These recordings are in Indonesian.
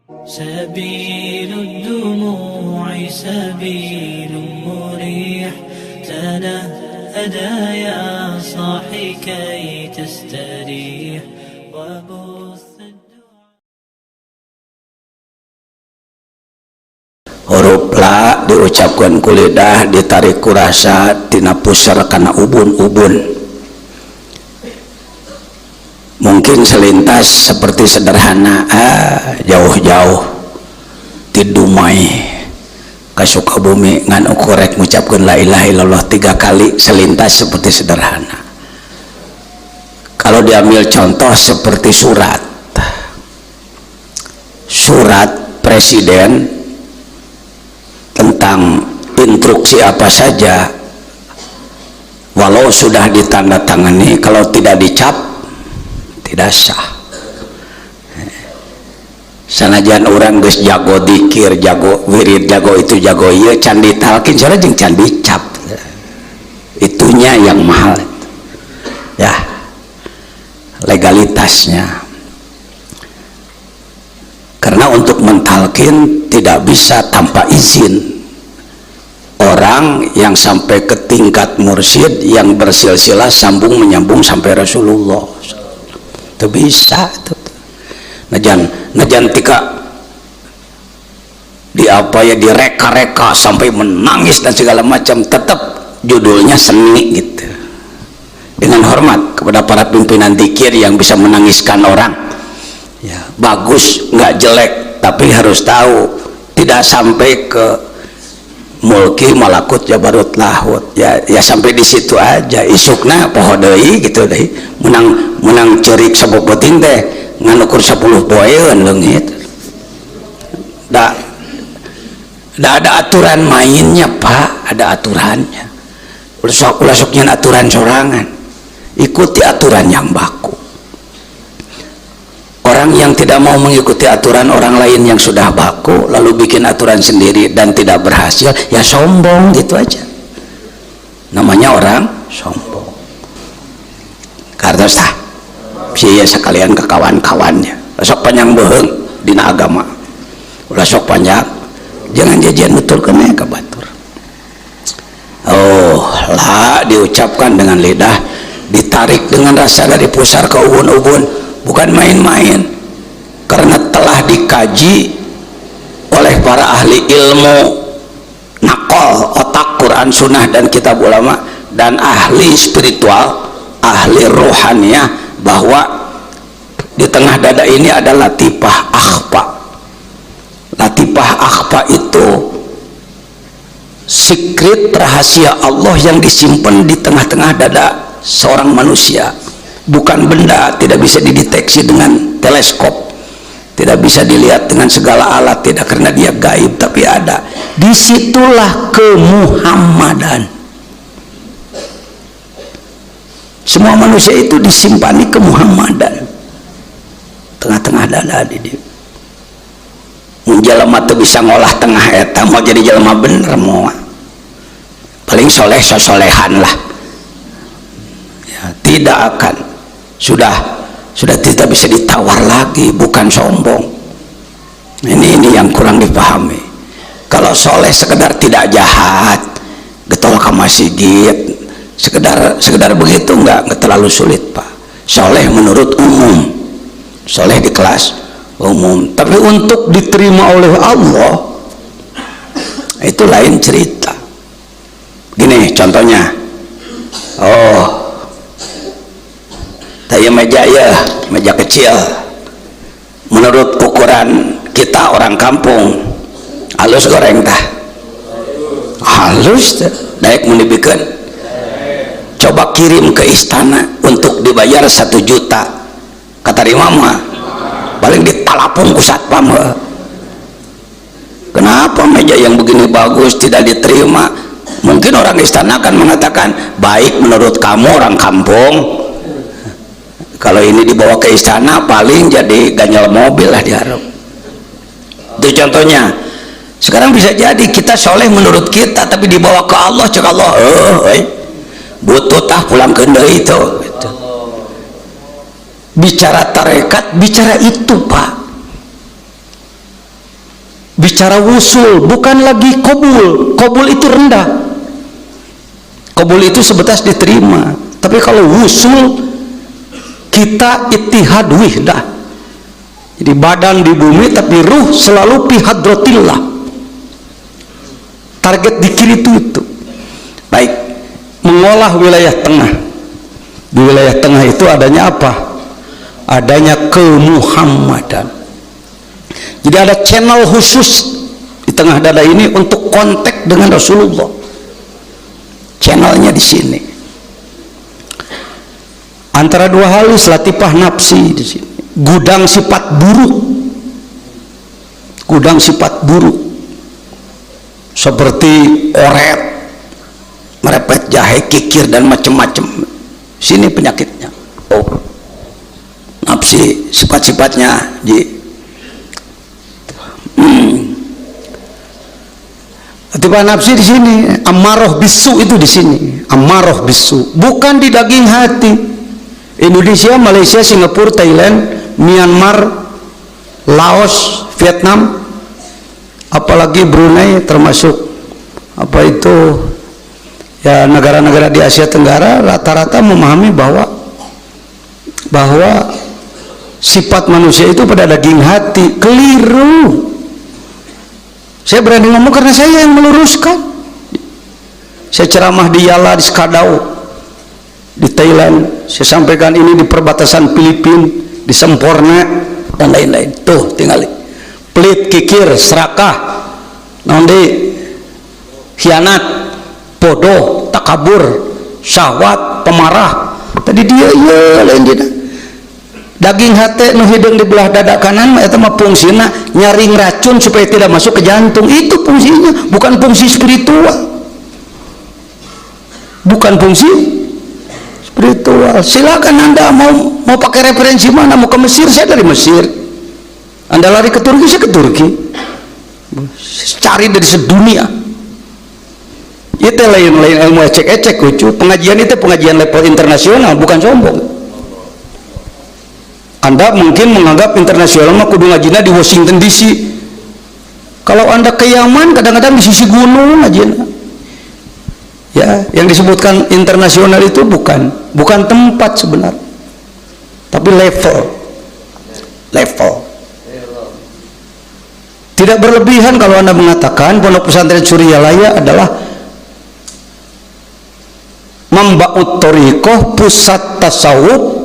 سبيل الدموع سبيل مريح تنهدى يا صاحي كي تستريح وبث huruf la diucapkan ku lidah, ditarik ku rasa, tina pusar kana ubun-ubun. Mungkin selintas seperti sederhana, jauh-jauh ti Dumai ka Sukabumi ngan ukurek ngucapkeun la ilaha illallah 3 kali, selintas seperti sederhana. Kalau diambil contoh seperti surat presiden tentang instruksi apa saja, walau sudah ditandatangani, kalau tidak dicap tidak sah. Sanajan orang geus jago dikir, jago wirid, jago itu jago ieu, can ditalkin cara jeung can dicap, itunya yang mahal ya, legalitasnya. Karena untuk mentalkin tidak bisa tanpa izin. Orang yang sampai ke tingkat mursyid yang bersilsilah sambung menyambung sampai Rasulullah itu bisa itu. Najan tika di apa ya, direka-reka sampai menangis dan segala macam, tetap judulnya seni gitu. Dengan hormat kepada para pimpinan dzikir yang bisa menangiskan orang ya, bagus nggak jelek, tapi harus tahu tidak sampai ke mulki malakut jabarut lahut ya, sampai di situ aja. Isukna poho deui gitu deh, menang cerik saboboting teh ngan ukur 10 poeun leungit. Da ada aturan mainnya Pak, ada aturannya. Ulah sok nyen aturan sorangan, ikuti aturan yang baku. Orang yang tidak mau mengikuti aturan orang lain yang sudah baku lalu bikin aturan sendiri dan tidak berhasil, ya sombong gitu aja, namanya orang sombong. Karena sah sia sekalian ke kawan-kawannya, sok panjang beheung dina agama, ulah sok panjang, jangan jajan betul kena ke batur. Oh lah diucapkan dengan lidah, ditarik dengan rasa dari pusar ke ubun-ubun, bukan main-main. Karena telah dikaji oleh para ahli ilmu nakol otak Quran Sunnah dan kitab ulama, dan ahli spiritual, ahli rohaniah, bahwa di tengah dada ini ada latifah akhfa. Latifah akhfa itu secret rahasia Allah yang disimpan di tengah-tengah dada seorang manusia, bukan benda, tidak bisa dideteksi dengan teleskop, tidak bisa dilihat dengan segala alat, tidak, karena dia gaib, tapi ada. Disitulah kemuhammadan. Semua manusia itu disimpani kemuhammadan tengah-tengah dada di dia. Jelema teu bisa ngolah tengah eta, mau jadi jelema bener mau paling soleh sosolehan lah ya, tidak akan, sudah tidak bisa ditawar lagi, bukan sombong. Ini yang kurang dipahami. Kalau soleh sekedar tidak jahat, getol ka masjid, sekedar begitu enggak terlalu sulit Pak. Soleh menurut umum, soleh di kelas umum, tapi untuk diterima oleh Allah itu lain cerita. Gini contohnya, taya meja kecil, menurut ukuran kita orang kampung halus goreng tah, halus daek mun dibikeun. Coba kirim ke istana untuk dibayar 1 juta, kata mah paling ditalapung ku satpam. Kenapa meja yang begini bagus tidak diterima? Mungkin orang istana akan mengatakan baik menurut kamu orang kampung, kalau ini dibawa ke istana paling jadi ganjal mobil lah diharap. Itu contohnya. Sekarang bisa jadi kita soleh menurut kita, tapi dibawa ke Allah, cek Allah butuh tah pulang ke deui itu gitu. Bicara tarekat, bicara itu Pak, bicara wusul, bukan lagi qabul. Qabul itu rendah, qabul itu sebatas diterima. Tapi kalau wusul, kita ittihad wihdah, jadi badan di bumi tapi ruh selalu fi hadratillah. Target dikir itu. Baik, mengolah wilayah tengah. Di wilayah tengah itu adanya apa? Adanya kemuhammadan. Jadi ada channel khusus di tengah dada ini untuk kontak dengan Rasulullah. Channelnya di sini. Antara dua halus, latifah nafsi di sini. Gudang sifat buruk. Gudang sifat buruk. Seperti oret, merepet jahe, kikir dan macam-macam. Sini penyakitnya. Oh, nafsi sifat-sifatnya tiba nafsi di sini, amarah bisu itu di sini, amarah bisu, bukan di daging hati. Indonesia, Malaysia, Singapura, Thailand, Myanmar, Laos, Vietnam, apalagi Brunei, termasuk apa itu ya, negara-negara di Asia Tenggara rata-rata memahami bahwa sifat manusia itu pada daging hati. Keliru. Saya berani ngomong karena saya yang meluruskan. Saya ceramah di Yala, di Skadau, di Thailand. Saya sampaikan ini di perbatasan Filipina, di Semporna dan lain-lain. Tuh, tinggal pelit, kikir, serakah, nanti khianat, bodoh, takabur, syahwat, pemarah. Tadi dia lain dia. Daging hati nu hidung di belah dada kanan eta mah fungsina nyaring racun supaya tidak masuk ke jantung. Itu fungsinya, bukan fungsi spiritual. Bukan fungsi spiritual. Silakan Anda mau pakai referensi mana, mau ke Mesir, saya dari Mesir. Anda lari ke Turki, saya ke Turki. Cari dari sedunia. Itu lain ilmu ecek-ecek lucu. Pengajian itu pengajian level internasional, bukan sombong. Anda mungkin menganggap internasional mah kudu ngajina di Washington DC. Kalau Anda ke Yaman, kadang-kadang di sisi gunung ngajina. Ya, yang disebutkan internasional itu bukan tempat sebenarnya, tapi level. Tidak berlebihan kalau Anda mengatakan Pondok Pesantren Suryalaya adalah Mamba'ut Thoriqoh, pusat tasawuf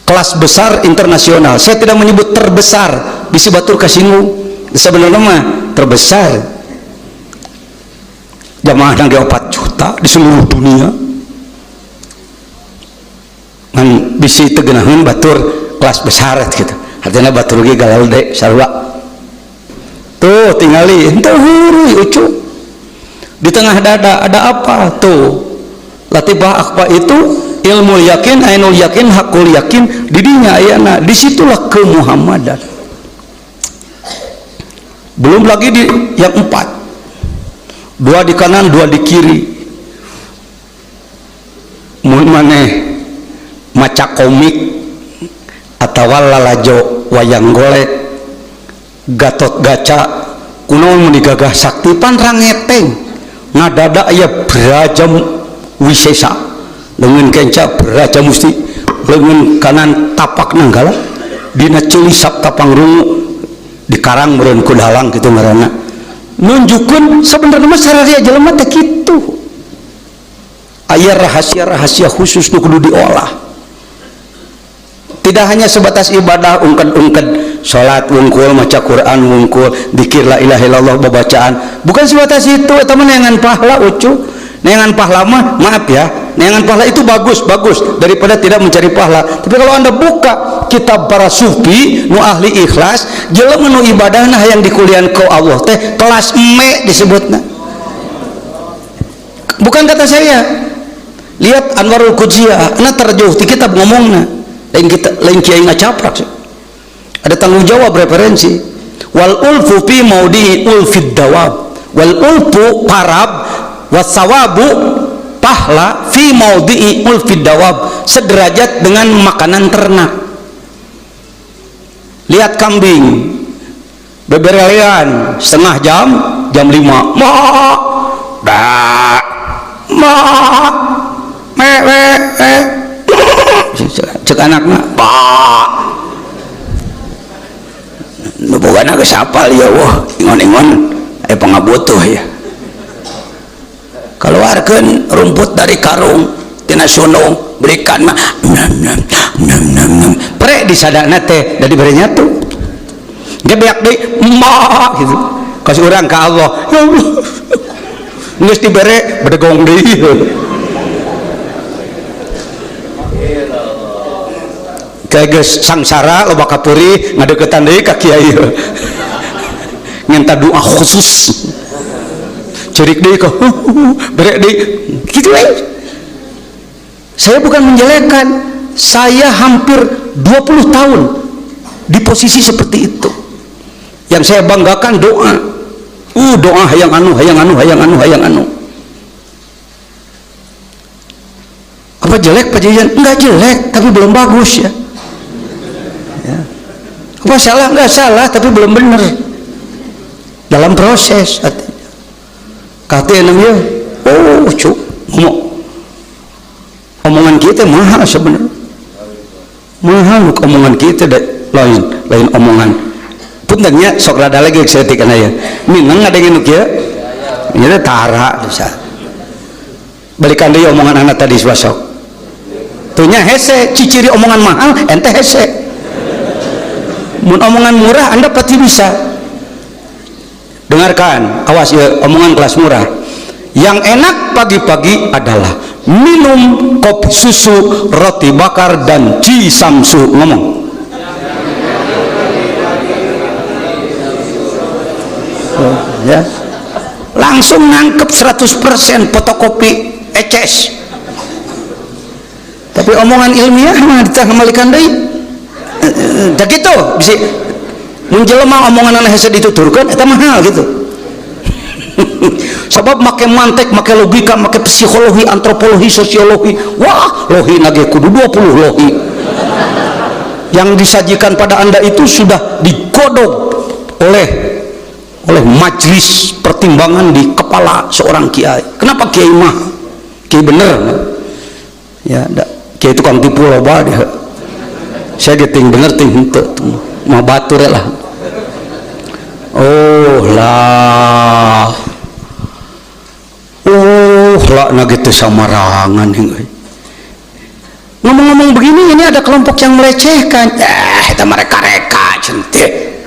kelas besar internasional. Saya tidak menyebut terbesar, bisi batur kasinggung, sebenarnya mah terbesar. Jamaah nangge 4 juta di seluruh dunia. Man bisi tegenaheun batur kelas besar gitu. Artinya batur ge galalde sarua. Tuh tingali henteu heureui ucu. Di tengah dada ada apa? Tuh. Latifah akhfa itu ilmu yakin, ainul yakin, hakul yakin, didinya ayana, disitulah kemuhammadan. Belum lagi di yang 4, 2 di kanan, 2 di kiri. Mun maneh maca komik atau lalajo wayang golek, Gatot Gaca, kunaon mun digagah sakti pan rangeteng, ngadada aya berajam wisesa. Lengan kenca beraja musti, lengan kanan tapak nanggala, dina ceuli sabta pangrungu di karang meureun ku dalang kitu ngaranna. Nunjukkeun sabenerna mah sararia jelema teh kitu. Aya rahasia-rahasia khusus nu kudu diolah. Tidak hanya sebatas ibadah ungked-ungked, salat wungkul, maca Quran wungkul, zikir la ilaha illallah babacaan. Bukan sebatas itu, eta mah neangan pahala ucu. Neangan pahala mah, maaf ya, neangan pahala itu bagus daripada tidak mencari pahala. Tapi kalau Anda buka kitab para sufi nu ahli ikhlas, jelema nu ibadahna hayang dikulian ku Allah teh kelas eme disebutna. Bukan kata saya. Lihat Anwarul Qudjiyah, ana terjauh di kitab ngomongna. Lain kiai ngacaprak. Ada tanggung jawab referensi. Wal ulfu fi maudi ulfid dawab. Wal ulfu parab wasawabu pahla fi maudhi'i ulfid dawab, sederajat dengan makanan ternak. Lihat kambing, beberelian setengah jam, jam 5 mak dah mak cek anaknya pak nubogana ke siapa ya wah ingon-ingon pengabutuh ya keluarkan rumput dari karung tina sunung berikan mah prek disadana teh dari berenya tuh gebeak deh mak gitu kasih orang ke Allah ya Allah nges dibere bedegong deh kayak guys sangsara loba kapuri ngadeketan deui ka kiai minta doa khusus cerik deui kok berek deui gitu we. Saya bukan menjelekkan, saya hampir 20 tahun di posisi seperti itu. Yang saya banggakan doa doa hayang anu apa jelek Pak Jajan? Enggak jelek tapi belum bagus ya. Apa salah? Enggak salah tapi belum benar dalam proses katanya namanya cuk omongan kita mahal sebenarnya mahal omongan kita lain omongan puntennya sok rada lagi saya tikan aja minang ada yang ya ini tara balikan dia omongan anak tadi swasok tuhnya hese ciciri omongan mahal ente hese mun omongan murah anda pasti bisa dengarkan awas ya omongan kelas murah yang enak pagi-pagi adalah minum kopi susu roti bakar dan cisamsu ngomong ya langsung nangkep 100% fotokopi eces tapi omongan ilmiah mah ditangalikan deui tak gitu bisa menjelma omongan anak hese dituturkan eta mahal gitu sebab make mantek, make logika, make psikologi, antropologi, sosiologi wah lohi nage kudu 20 lohi yang disajikan pada anda itu sudah digodok oleh majelis pertimbangan di kepala seorang kiai. Kenapa kiai mah kiai bener ya kiai tukang tipu loba dia saya geting bener ting henteu mah batur lah lah gitu samarangan ngomong-ngomong begini ini ada kelompok yang melecehkan itu mereka cantik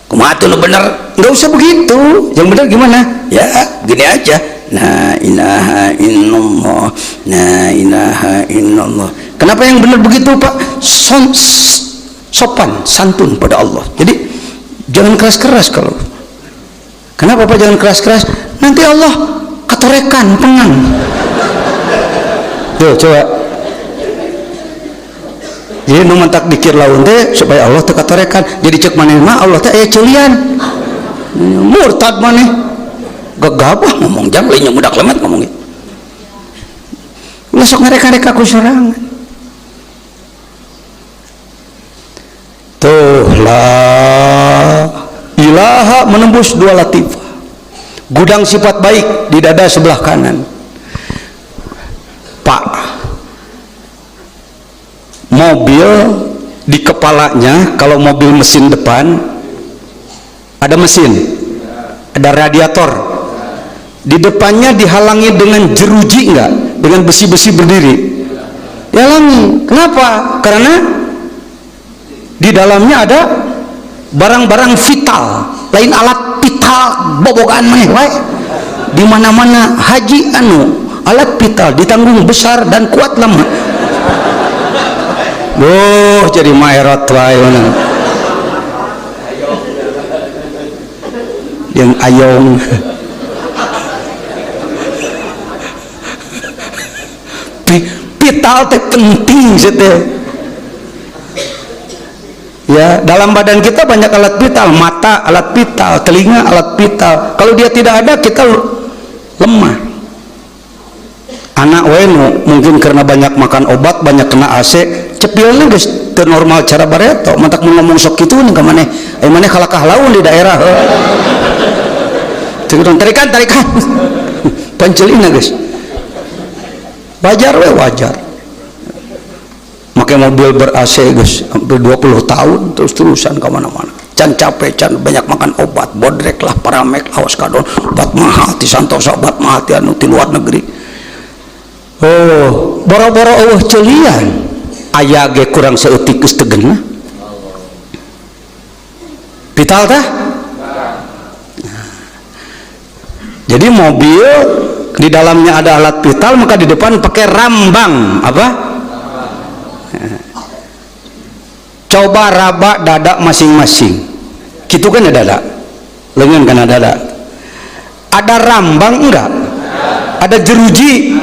kumaha tuh bener nggak usah begitu yang bener gimana ya gini aja la ilaha illallah la ilaha illallah kenapa yang bener begitu Pak sopan santun pada Allah jadi jangan keras-keras kalau kenapa Pak jangan keras-keras nanti Allah katorekan pengang tuh coba jadi nu mantak dikir laun teh supaya Allah teu katorekan jadi cek maneh mah Allah teh aya ceulian murtad maneh gegabah ngomong jang leunyung budak lemet ngomong gitu ulah sok ngareka-reka ku sorangan tuh la ilaha menembus dua latifah gudang sifat baik di dada sebelah kanan Pak mobil di kepalanya kalau mobil mesin depan ada mesin ada radiator di depannya dihalangi dengan jeruji enggak dengan besi-besi berdiri dihalangi kenapa karena di dalamnya ada barang-barang vital lain alat vital bobogaan maneh wae di mana-mana haji alat vital ditanggung besar dan kuat lemah jadi maerot wae yang ayong vital teh penting teh ya dalam badan kita banyak alat vital mata alat vital telinga alat vital kalau dia tidak ada kita lemah anak wenu mungkin karena banyak makan obat, banyak kena AC, cepilnya guys teu normal cara bareto, mantak mau ngomong sok kitu nih ka maneh. Ai maneh kalakah laun di daerah. Tarikan pancelina guys. Wajar we wajar. Make mobil ber-AC guys hampir 20 tahun terus-terusan ke mana-mana. Can capek, can banyak makan obat, bodrek lah, paramek lah, waskadon, obat mahal ti santosa, obat mahal ti anu ti luar negeri. Oh, boro-boro eueuh ceulian. Aya ge kurang saeutik geus teu geunah. Vital tah? Jadi mobil di dalamnya ada alat vital, maka di depan pakai rambang apa? Coba raba dada masing-masing. Gitu kan ada dada, lengan kan ada dada. Ada rambang enggak? Ada jeruji?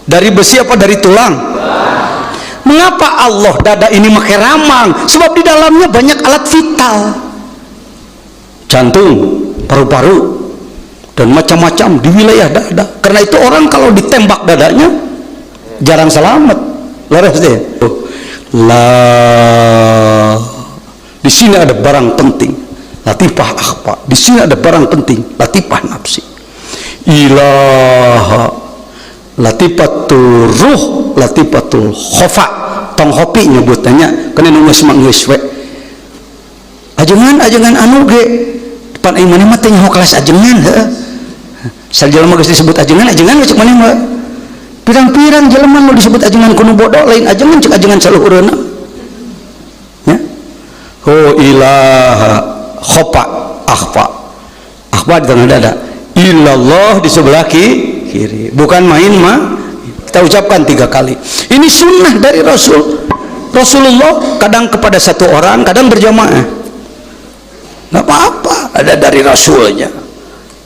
Dari besi apa dari tulang? Mengapa Allah dada ini pakai rambang? Sebab di dalamnya banyak alat vital, jantung, paru-paru, dan macam-macam di wilayah dada. Karena itu orang kalau ditembak dadanya jarang selamat. Laras deh. Lah, di sini ada barang penting, latifah akhfa. Di sini ada barang penting, latifah nafsi. Ilaha, latifatul ruh, latifatul khofa. Tong hopi nyebutannya, kena nunggus manggis we. Ajengan anu ge, depan iman mah teh nyaho kelas ajengan heuh. Sajelema geus disebut ajengan cek maneh mah. Pirang-pirang jelema nu disebut ajengan kuno bodoh, lain ajengan cek ajengan saluhureuna. Ya. Oh ilaha khofa akhfa. Akhfa di tengah dada. Illallah di sebelah kiri. Bukan main mah. Kita ucapkan 3 kali. Ini sunnah dari Rasulullah, kadang kepada satu orang, kadang berjamaah. Nggak apa-apa, ada dari Rasulnya.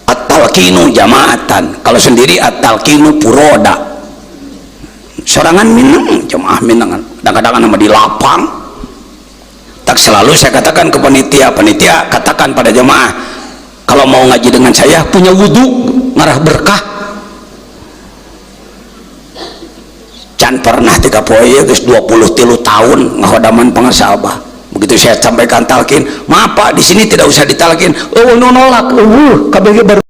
At-talqinu jamaatan, kalau sendiri at-talqinu puroda. Sorangan minang, jamaah minangan. Kadang-kadang nama di lapang. Tak selalu saya katakan ke panitia katakan pada jamaah, kalau mau ngaji dengan saya punya wudu, ngarah berkah. Can pernah 3 poe geus 23 tahun ngahodaman pangarsa Abah. Begitu saya sampaikan talqin, maaf Pak, di sini tidak usah ditalqin. Oh nolak, kabeh baru